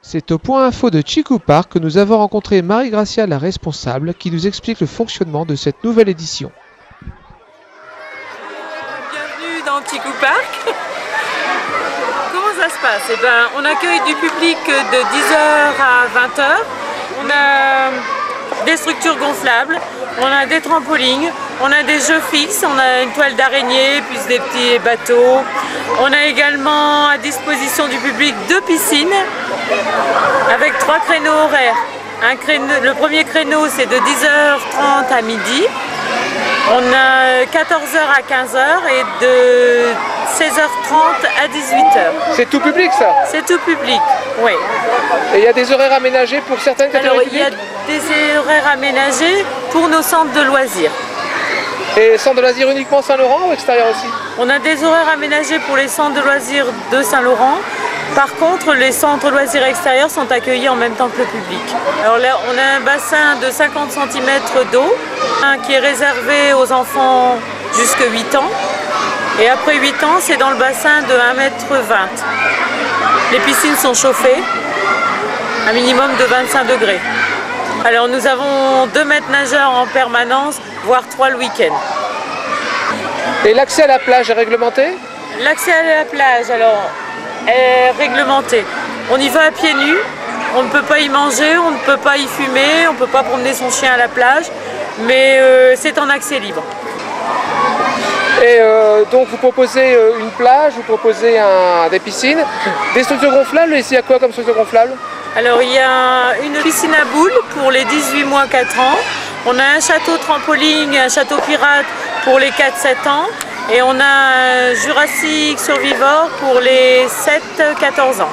C'est au point info de Chicou Park que nous avons rencontré Marie-Gracia, la responsable, qui nous explique le fonctionnement de cette nouvelle édition. Bienvenue dans Chicou Park. Comment ça se passe? Eh ben, on accueille du public de 10h à 20h. On a des structures gonflables, on a des trampolines, on a des jeux fixes, on a une toile d'araignée, puis des petits bateaux. On a également à disposition du public 2 piscines avec 3 créneaux horaires. Le premier créneau c'est de 10h30 à midi. On a 14h à 15h et de 16h30 à 18h. C'est tout public ça? C'est tout public, oui. Et il y a des horaires aménagés pour certaines catégories publiques? Alors il y a des horaires aménagés pour nos centres de loisirs. Et centres de loisirs uniquement Saint-Laurent ou extérieur aussi? On a des horaires aménagés pour les centres de loisirs de Saint-Laurent. Par contre, les centres loisirs extérieurs sont accueillis en même temps que le public. Alors là, on a un bassin de 50 cm d'eau qui est réservé aux enfants jusqu'à 8 ans. Et après 8 ans, c'est dans le bassin de 1,20 m. Les piscines sont chauffées, un minimum de 25 degrés. Alors nous avons 2 maîtres nageurs en permanence, voire 3 le week-end. Et l'accès à la plage est réglementé? L'accès à la plage, alors, est réglementé. On y va à pieds nus, on ne peut pas y manger, on ne peut pas y fumer, on ne peut pas promener son chien à la plage, mais c'est en accès libre. Et donc vous proposez une plage, vous proposez des piscines, des structures gonflables, et il y a quoi comme structure gonflable? Alors il y a une piscine à boules pour les 18 mois 4 ans, on a un château trampoline, un château pirate pour les 4-7 ans, et on a un Jurassic Survivor pour les 7-14 ans.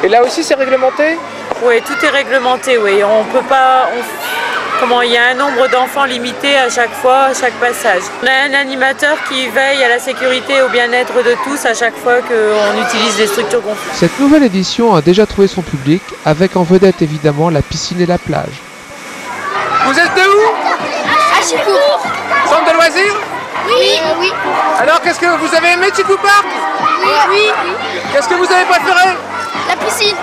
Et là aussi c'est réglementé? Oui, tout est réglementé, oui. On peut pas... il y a un nombre d'enfants limité à chaque fois, à chaque passage. On a un animateur qui veille à la sécurité et au bien-être de tous à chaque fois qu'on utilise des structures gonflables. Cette nouvelle édition a déjà trouvé son public, avec en vedette évidemment la piscine et la plage. Vous êtes de où? À Chicou. Centre de loisirs? Oui. Oui. Alors qu'est-ce que vous avez aimé Chicou Park? Oui. Qu'est-ce que vous avez préféré? La piscine.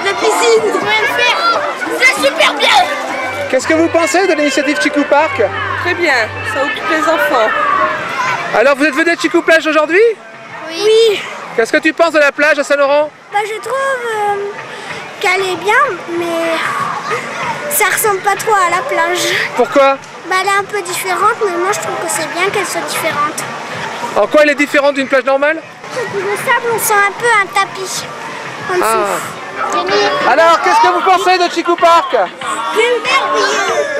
C'est super bien. Qu'est-ce que vous pensez de l'initiative Chicou Park? Très bien, ça occupe les enfants. Alors vous êtes venu à Chicou Plage aujourd'hui? Oui. Qu'est-ce que tu penses de la plage à Saint-Laurent? Je trouve qu'elle est bien, mais ça ressemble pas trop à la plage. Pourquoi? Elle est un peu différente, mais moi je trouve que c'est bien qu'elle soit différente. En quoi elle est différente d'une plage normale? Le sable, on sent un peu un tapis en dessous. Alors qu'est-ce que vous pensez de Chicou Park? C'est merveilleux.